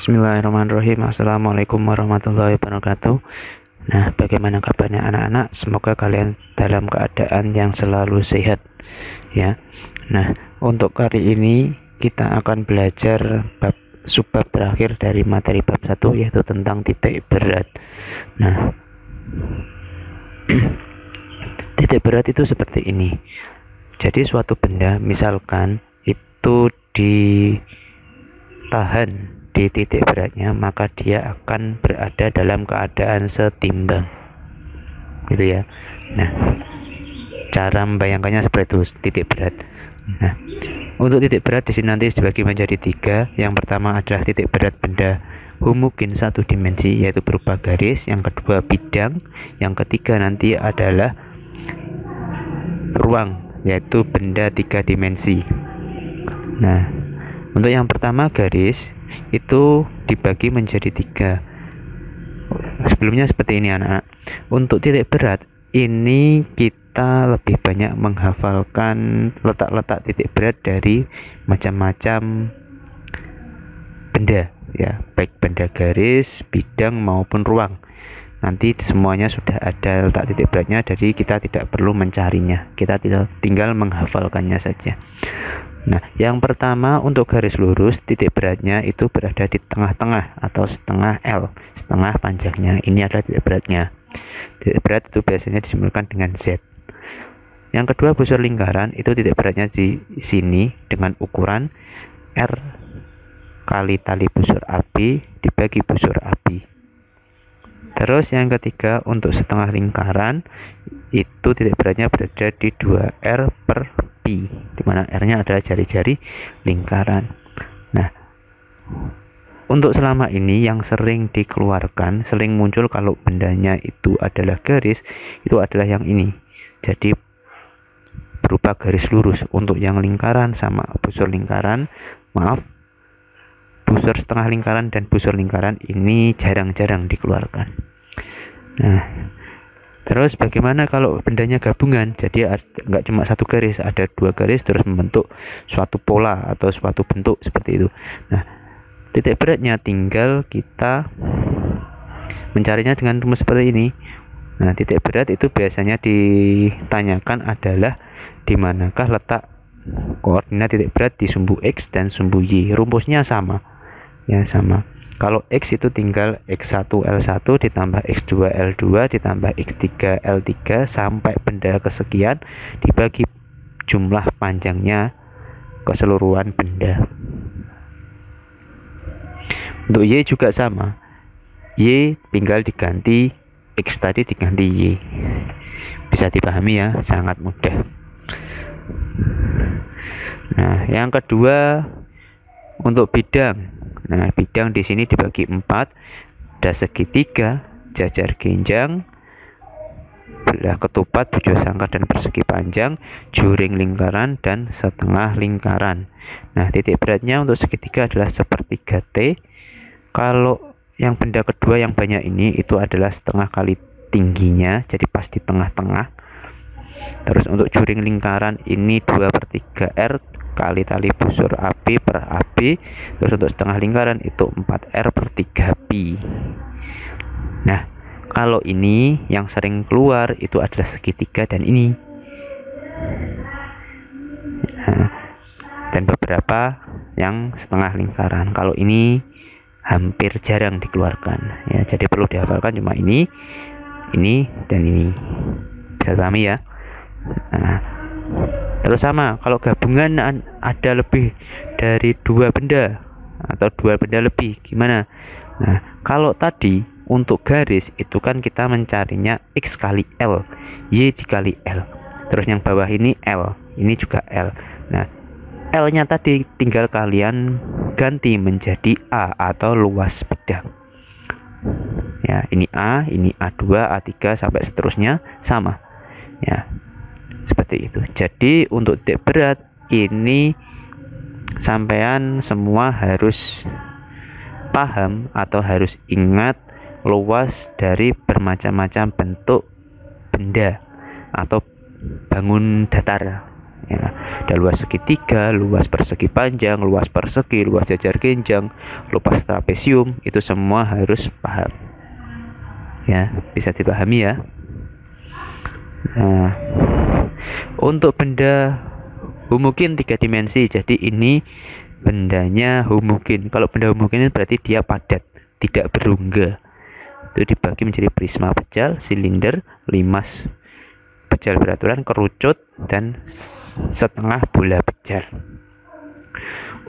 Bismillahirrahmanirrahim. Assalamualaikum warahmatullahi wabarakatuh. Nah, bagaimana kabarnya anak-anak? Semoga kalian dalam keadaan yang selalu sehat ya. Nah, untuk kali ini kita akan belajar subbab terakhir dari materi bab 1, yaitu tentang titik berat. Nah, titik berat itu seperti ini. Jadi suatu benda misalkan itu ditahan di titik beratnya, maka dia akan berada dalam keadaan setimbang, gitu ya. Nah, cara membayangkannya seperti itu titik berat. Nah, untuk titik berat di sini nanti dibagi menjadi 3. Yang pertama adalah titik berat benda homogen satu dimensi, yaitu berupa garis. Yang kedua bidang. Yang ketiga nanti adalah ruang, yaitu benda 3 dimensi. Nah, untuk yang pertama garis itu dibagi menjadi 3. Sebelumnya seperti ini anak. Untuk titik berat ini kita lebih banyak menghafalkan letak-letak titik berat dari macam-macam benda ya, baik benda garis, bidang maupun ruang. Nanti semuanya sudah ada letak titik beratnya, jadi kita tidak perlu mencarinya, kita tinggal menghafalkannya saja. Nah, yang pertama untuk garis lurus, titik beratnya itu berada di tengah-tengah atau setengah L, setengah panjangnya. Ini adalah titik beratnya. Titik berat itu biasanya disimbolkan dengan Z. Yang kedua busur lingkaran, itu titik beratnya di sini dengan ukuran R kali tali busur api dibagi busur api. Terus yang ketiga untuk setengah lingkaran, itu titik beratnya berada di 2R per pi, dimana R-nya adalah jari-jari lingkaran. Nah, untuk selama ini yang sering dikeluarkan, sering muncul kalau bendanya itu adalah garis, itu adalah yang ini. Jadi berupa garis lurus. Untuk yang lingkaran sama busur lingkaran, busur setengah lingkaran dan busur lingkaran ini jarang-jarang dikeluarkan. Nah, terus bagaimana kalau bendanya gabungan? Jadi nggak cuma satu garis, ada 2 garis terus membentuk suatu pola atau suatu bentuk seperti itu. Nah, titik beratnya tinggal kita mencarinya dengan rumus seperti ini. Nah, titik berat itu biasanya ditanyakan adalah di manakah letak koordinat titik berat di sumbu X dan sumbu Y. Rumusnya sama. Ya, sama. Kalau X itu tinggal X1 L1 ditambah X2 L2 ditambah X3 L3 sampai benda kesekian dibagi jumlah panjangnya keseluruhan benda. Untuk Y juga sama. Y tinggal diganti X tadi diganti Y. Bisa dipahami ya, sangat mudah. Nah, yang kedua untuk bidang. Nah, bidang di sini dibagi 4, ada segitiga, jajar genjang, belah ketupat, bujur sangkar dan persegi panjang, juring lingkaran dan setengah lingkaran. Nah, titik beratnya untuk segitiga adalah sepertiga T. Kalau yang benda kedua yang banyak ini itu adalah setengah kali tingginya, jadi pasti tengah-tengah. Terus untuk juring lingkaran ini 2/3 R kali tali busur api per api. Terus untuk setengah lingkaran itu 4R per 3 pi. Nah, kalau ini yang sering keluar itu adalah segitiga dan ini. Nah, dan beberapa yang setengah lingkaran. Kalau ini hampir jarang dikeluarkan ya, jadi perlu dihafalkan cuma ini dan ini. Bisa pahami ya? Nah, terus sama kalau gabungan ada lebih dari 2 benda atau 2 benda lebih gimana? Nah, kalau tadi untuk garis itu kan kita mencarinya X kali L, Y dikali L. Terus yang bawah ini L, ini juga L. Nah, L-nya tadi tinggal kalian ganti menjadi A atau luas bidang. Ya, ini A, ini A2, A3 sampai seterusnya sama. Ya. Seperti itu. Jadi untuk titik berat ini sampean semua harus paham atau harus ingat luas dari bermacam-macam bentuk benda atau bangun datar ya. Ada luas segitiga, luas persegi panjang, luas persegi, luas jajar genjang, luas trapesium, itu semua harus paham. Ya, bisa dipahami ya. Nah, untuk benda homogen 3 dimensi, jadi ini bendanya homogen. Kalau benda homogen berarti dia padat, tidak berongga. Itu dibagi menjadi prisma pejal, silinder, limas pejal beraturan, kerucut, dan setengah bola pejal.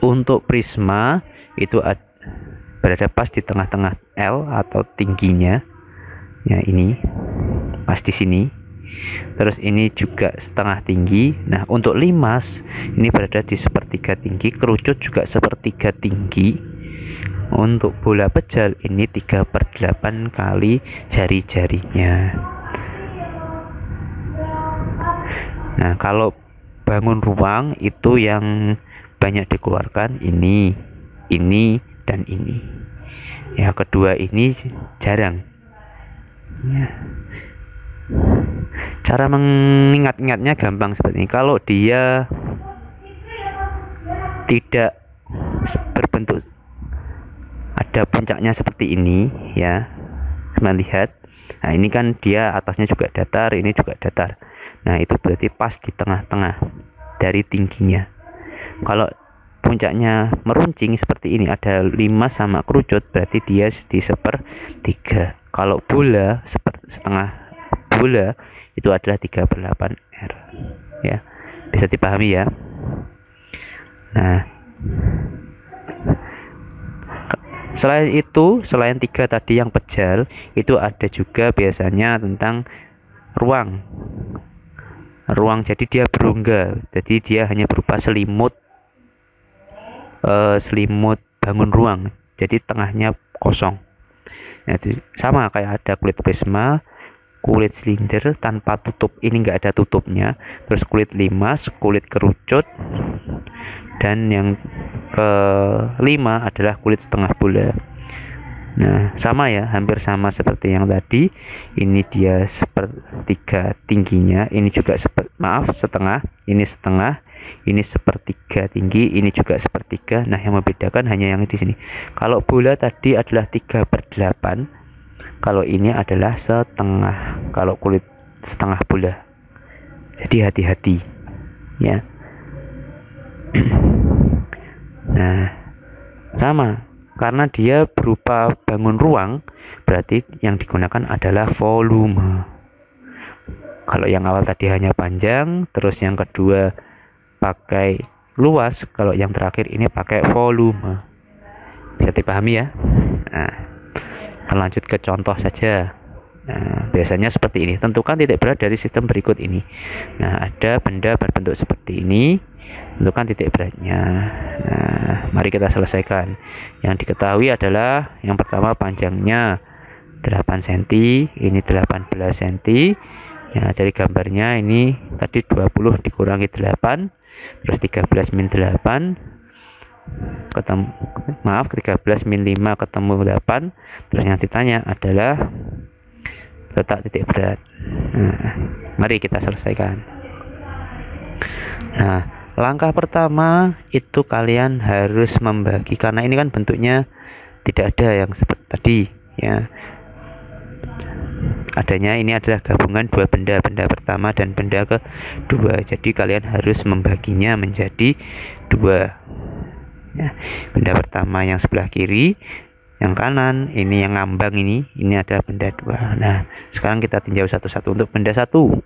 Untuk prisma itu berada pas di tengah-tengah L atau tingginya. Ya, ini pas di sini. Terus ini juga setengah tinggi. Nah, untuk limas ini berada di sepertiga tinggi, kerucut juga sepertiga tinggi. Untuk bola pejal ini 3/8 kali jari-jarinya. Nah, kalau bangun ruang itu yang banyak dikeluarkan ini, dan ini. Ya, kedua ini jarang. Ya. Cara mengingat-ingatnya gampang seperti ini. Kalau dia tidak berbentuk ada puncaknya seperti ini, ya, teman lihat. Nah, ini kan dia atasnya juga datar, ini juga datar. Nah, itu berarti pas di tengah-tengah dari tingginya. Kalau puncaknya meruncing seperti ini, ada limas sama kerucut, berarti dia di 1/3. Kalau bola setengah bola itu adalah 3/8 R. Ya, bisa dipahami ya. Nah, selain itu, selain 3 tadi yang pejal, itu ada juga biasanya tentang ruang. Jadi dia berongga, jadi dia hanya berupa selimut bangun ruang, jadi tengahnya kosong. Nah, itu sama kayak ada kulit prisma, kulit silinder tanpa tutup, ini enggak ada tutupnya, terus kulit limas, kulit kerucut, dan yang kelima adalah kulit setengah bola. Nah, sama ya, hampir sama seperti yang tadi. Ini dia 1/3 tingginya, ini juga setengah, ini setengah, ini 1/3 tinggi, ini juga 1/3. Nah, yang membedakan hanya yang di sini. Kalau bola tadi adalah 3/8, kalau ini adalah setengah, kalau kulit setengah bola. Jadi hati-hati ya. Nah, sama, karena dia berupa bangun ruang, berarti yang digunakan adalah volume. Kalau yang awal tadi hanya panjang, terus yang kedua pakai luas, kalau yang terakhir ini pakai volume. Bisa dipahami ya. Nah, kita lanjut ke contoh saja. Nah, biasanya seperti ini. Tentukan titik berat dari sistem berikut ini. Nah, ada benda berbentuk seperti ini. Tentukan titik beratnya. Nah, mari kita selesaikan. Yang diketahui adalah yang pertama panjangnya 8 cm, ini 18 cm. Ya, dari gambarnya ini tadi 20 dikurangi 8, terus 13 min 8 ketemu, 13 min 5 ketemu 8. Terus yang ditanya adalah letak titik berat. Nah, mari kita selesaikan. Nah, langkah pertama itu kalian harus membagi, karena ini kan bentuknya tidak ada yang seperti tadi ya. Adanya ini adalah gabungan dua benda pertama dan benda kedua. Jadi kalian harus membaginya menjadi 2 ya. Benda pertama yang sebelah kiri, yang kanan ini yang ngambang, ini adalah benda 2. Nah, sekarang kita tinjau satu-satu. Untuk benda 1,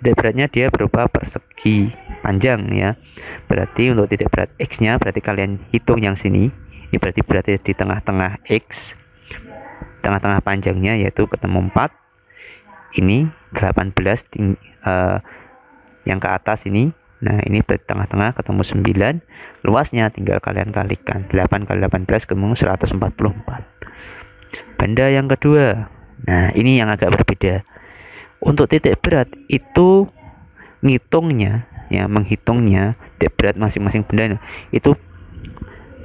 titik beratnya dia berupa persegi panjang ya. Berarti untuk titik berat X nya, berarti kalian hitung yang sini. Ini berarti di tengah-tengah X, tengah-tengah panjangnya, yaitu ketemu 4. Ini 18 yang ke atas ini. Nah, ini berarti tengah-tengah ketemu 9. Luasnya tinggal kalian kalikan, 8 kali 18 ketemu 144. Benda yang kedua, nah ini yang agak berbeda. Untuk titik berat itu ngitungnya ya, menghitungnya titik berat masing-masing benda itu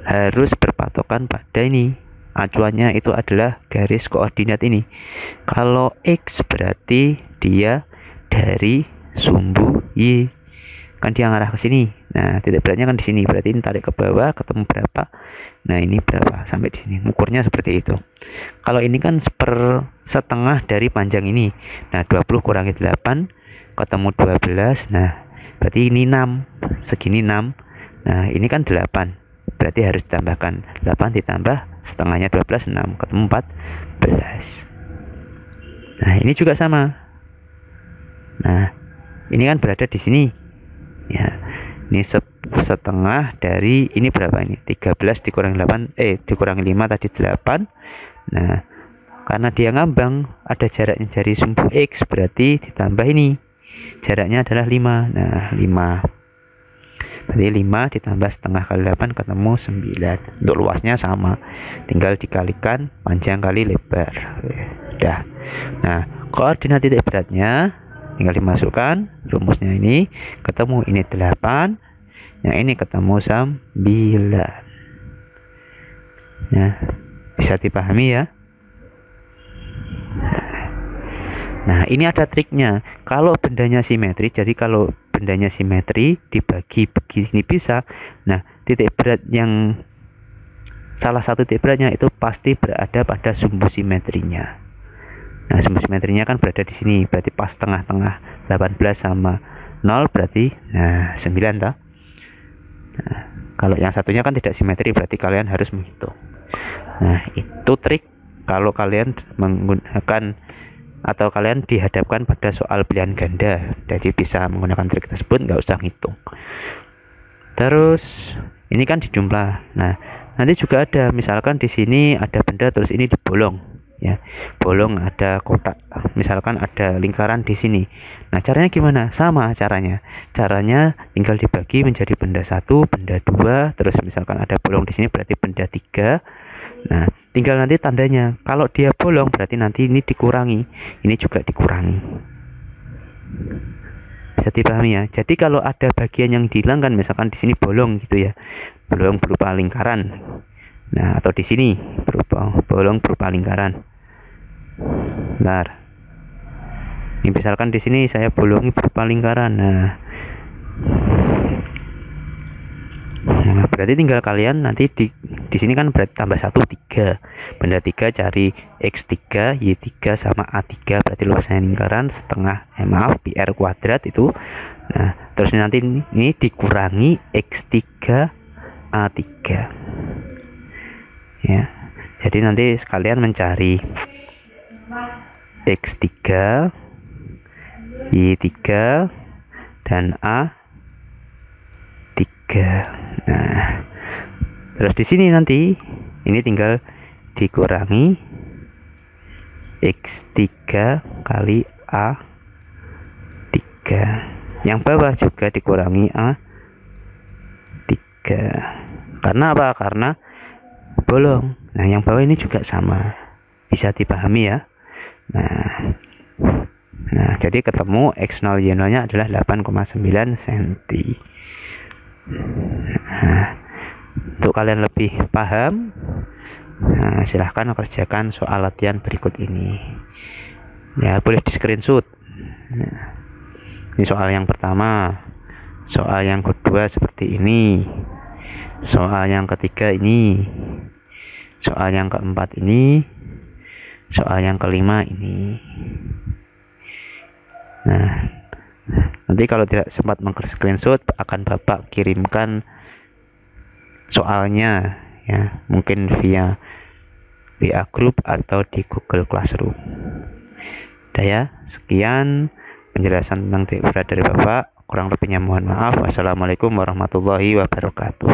harus berpatokan pada ini. Acuannya itu adalah garis koordinat ini. Kalau X berarti dia dari sumbu Y. kan dia ngarah ke sini. Nah, titik beratnya kan di sini, berarti ini tarik ke bawah ketemu berapa. Nah, ini berapa sampai di sini, ukurnya seperti itu. Kalau ini kan setengah dari panjang ini. Nah, 20 kurangi 8 ketemu 12. Nah, berarti ini 6, segini 6. Nah, ini kan 8, berarti harus ditambahkan 8 ditambah setengahnya 12, 6 ketemu 14. Nah, ini juga sama. Nah, ini kan berada di sini ya. Ini setengah dari ini berapa ini, 13 dikurangi 8 dikurangi 5 tadi 8. Nah, karena dia ngambang ada jaraknya dari sumbu X, berarti ditambah ini jaraknya adalah 5. Nah, 5 berarti 5 ditambah setengah kali 8 ketemu 9. Untuk luasnya sama, tinggal dikalikan panjang kali lebar. Udah. Nah, koordinat titik beratnya tinggal dimasukkan rumusnya, ini ketemu ini 8, yang ini ketemu 9. Nah, bisa dipahami ya. Nah, ini ada triknya. Kalau bendanya simetri, jadi kalau bendanya simetri dibagi begini bisa. Nah, titik berat yang salah satu titik beratnya itu pasti berada pada sumbu simetrinya. Nah, sumbu simetrinya kan berada di sini, berarti pas tengah-tengah 18 sama 0 berarti 9 toh. Nah, kalau yang satunya kan tidak simetri, berarti kalian harus menghitung. Nah, itu trik kalau kalian menggunakan atau kalian dihadapkan pada soal pilihan ganda, jadi bisa menggunakan trik tersebut, nggak usah ngitung. Terus ini kan dijumlah. Nah, nanti juga ada, misalkan di sini ada benda terus ini dibolong ya, bolong ada kotak, misalkan ada lingkaran di sini. Nah, caranya gimana? Sama caranya tinggal dibagi menjadi benda 1, benda 2, terus misalkan ada bolong di sini berarti benda 3. Nah, tinggal nanti tandanya, kalau dia bolong berarti nanti ini dikurangi, ini juga dikurangi. Bisa dipahami ya. Jadi kalau ada bagian yang dihilangkan, misalkan di sini bolong gitu ya, bolong berupa lingkaran. Nah, atau di sini berupa bolong berupa lingkaran. Bentar. Ini misalkan di sini saya bolongi berupa lingkaran. Nah, berarti tinggal kalian nanti di sini kan berarti tambah 1 3. Benda 3 cari X3, Y3 sama A3, berarti luasnya lingkaran setengah PR kuadrat itu. Nah, terus nanti ini dikurangi X3 A3. Ya. Jadi nanti sekalian mencari X3, Y3 dan A3. Nah, terus di sini nanti ini tinggal dikurangi X3 kali A3. Yang bawah juga dikurangi A3. Karena apa? Karena bolong. Nah, yang bawah ini juga sama. Bisa dipahami ya. Nah, jadi ketemu X0 Y0 nya adalah 8,9 cm. Nah, untuk kalian lebih paham, nah, silahkan kerjakan soal latihan berikut ini ya, boleh di screenshot. Nah, ini soal yang pertama, soal yang kedua seperti ini, soal yang ketiga ini, soal yang keempat ini, soal yang kelima ini. Nah, nanti kalau tidak sempat meng-screenshot akan Bapak kirimkan soalnya ya, mungkin via WA group atau di Google Classroom. Udah ya, sekian penjelasan tentang titik berat dari Bapak, kurang lebihnya mohon maaf. Wassalamualaikum warahmatullahi wabarakatuh.